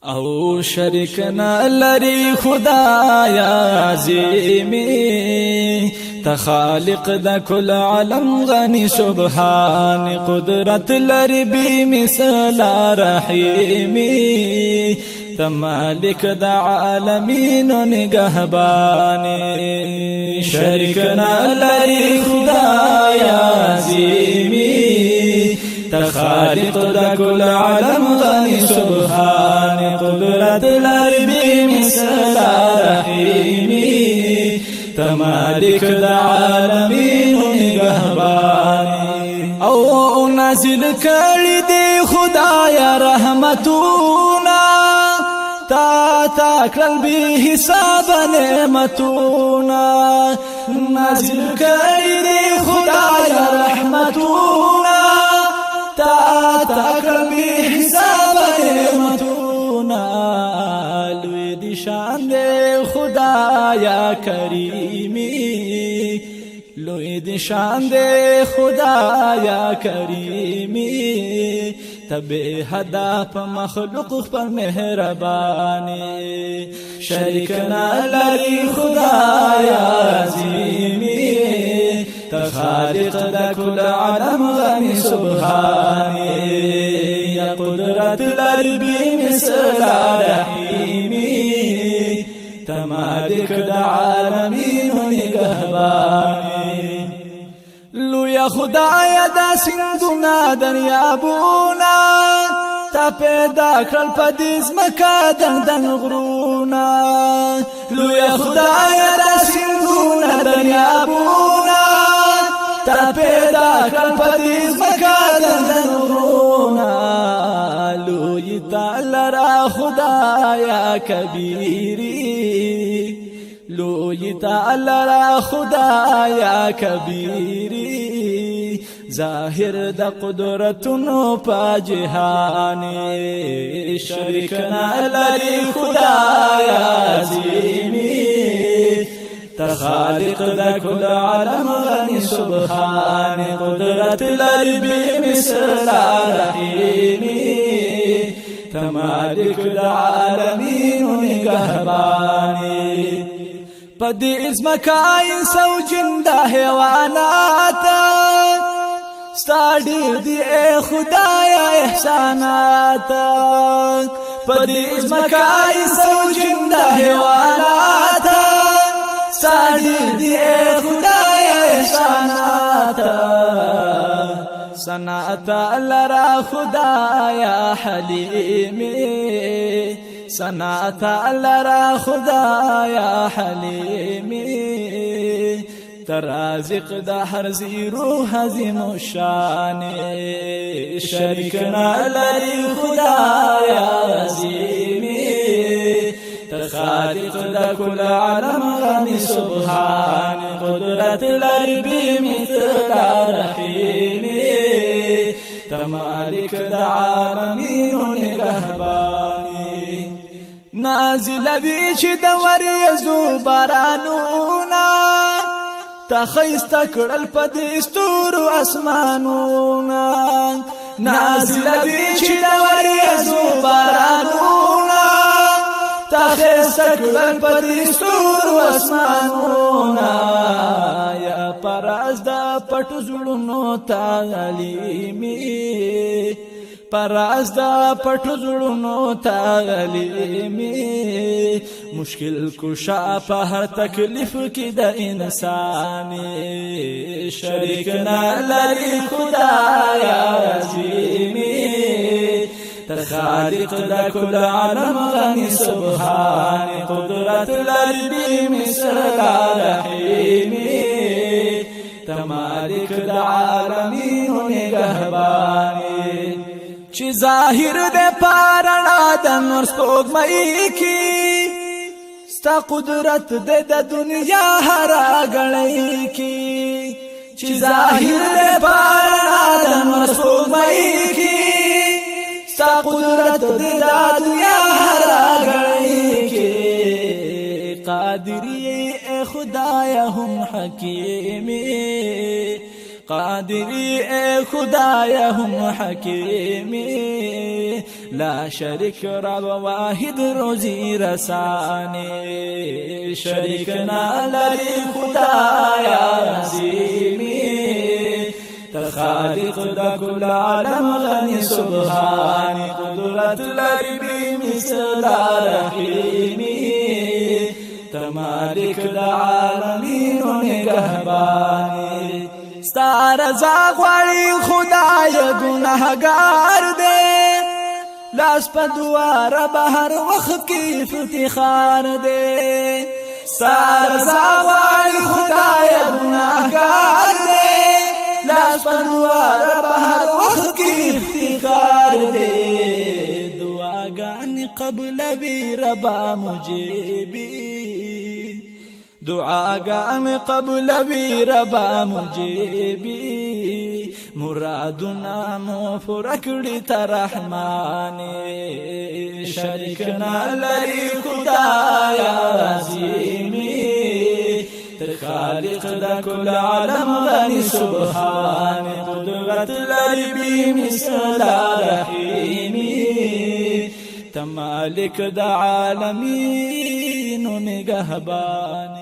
او شریک نه لري خدایا عظیمی ته خالق د کل عالم غنی سبحان قدرت لري بی مثال رحیمی ته مالک د عالمین نگهبان شریک نه لري خدایا عظیمی خالق دا كل عالم غني سبحان قدرت لري بمثل رحيمي تمالك دا عالمين نگهباني او نازل کړي دي خدایا رحمتونا تا کړل به حساب نعمتونا نازل کړي دي خدایا رحمتونا تاکر بی حساب نعمتونا لوی دی شان دے خدایا کریمی لوی دی شان دے خدایا کریمی تبی حدا پا مخلوق پر مہربانی شریکنا لری خدایا عظیمی خالق دا كل عالم غني سبحاني يا قدرت لري بمثل رحيمي تمالك دا عالمين نگهباني لو يا خدايا دا سندنا دریابونا تا پیدا کرل پدیز مکا دن غرونا لو يا خدايا دا سندنا دریابونا تا پیدا کړ پدیز مکا دن غرونا لوی تعالی را خدایا کبیری لوی تعالی را خدایا کبیری ظاهر د قدرتونو په جهان شریک نه لري خدایا عظیمی خالق دا كل عالم غني سبحان قدرت لري بمثل رحيمي تمالك دا عالمين نگهباني پدی ازمکای سو جنده حیواناتا ستاډیر دی اے خدایا احساناتا پدی ازمکای سو جنده حیواناتا ساډیر دی خدایا احساناتا سناتا لرا خدایا حلیمی سناتا لرا خدایا حلیمی ترازق دا هر زیرو حزیم الشان شریکنا لری خدایا عظیمی خالق دا كل عالم غني سبحان قدرت لري بمثل رحيمي تمالك دا عالمين نگهباني نازل بيش دور يزو بارانونا تخيست كرل پدستور اسمانونا نازل بيش دور يزو بارانونا تخیست کلن پدستور و اسمانونا یا پراز دا پت زلونو تعلیمی پراز دا پت زلونو تعلیمی مشکل کشا پا ہر تکلیف کی دا انسانی شریکنا لری خدایا عظیمی خالق دا كل عالم غني سبحان قدرت لري بمثل رحيمي تمالك دا عالمين نگهباني چی ظاهر دے پارنا دا نور سپوږمۍ کی ستا قدرت دے دا دنیا ہرا گړۍ کی چی ظاهر دے پارنا دا نور سپوږمۍ کی ستا قدرت دا دنیا ہرا گئی کے قادری اے خدایا ہم حکیمی قادری اے خدایا ہم حکیمی لا شریک رب واحد روزی رسانی شریک نالری خدایا عظیمی خالق دا کل عالم غنی سبحانی قدرت لری بی مثل رحیمی تمالک دا عالمین و نگهبانی ستا رضا غواړي خدای ګناهګار دے لاس په دوار بهر وخت کې افتخار دے ستا رضا غواړي خدای ګناهګار دے لاس په دوار بهر وخت کې افتخار دے دعاګانې قبلوي ربا مجيبي دعاګانې قبلوي ربا مجيبي مرادنا مو پوره کړي ته رحمان شریک نلري خدایا عظیمي ته خالق د کل عالم غني سبحان قدرت لري بی مثل رحیمي ته مالک د عالمین و نگهبان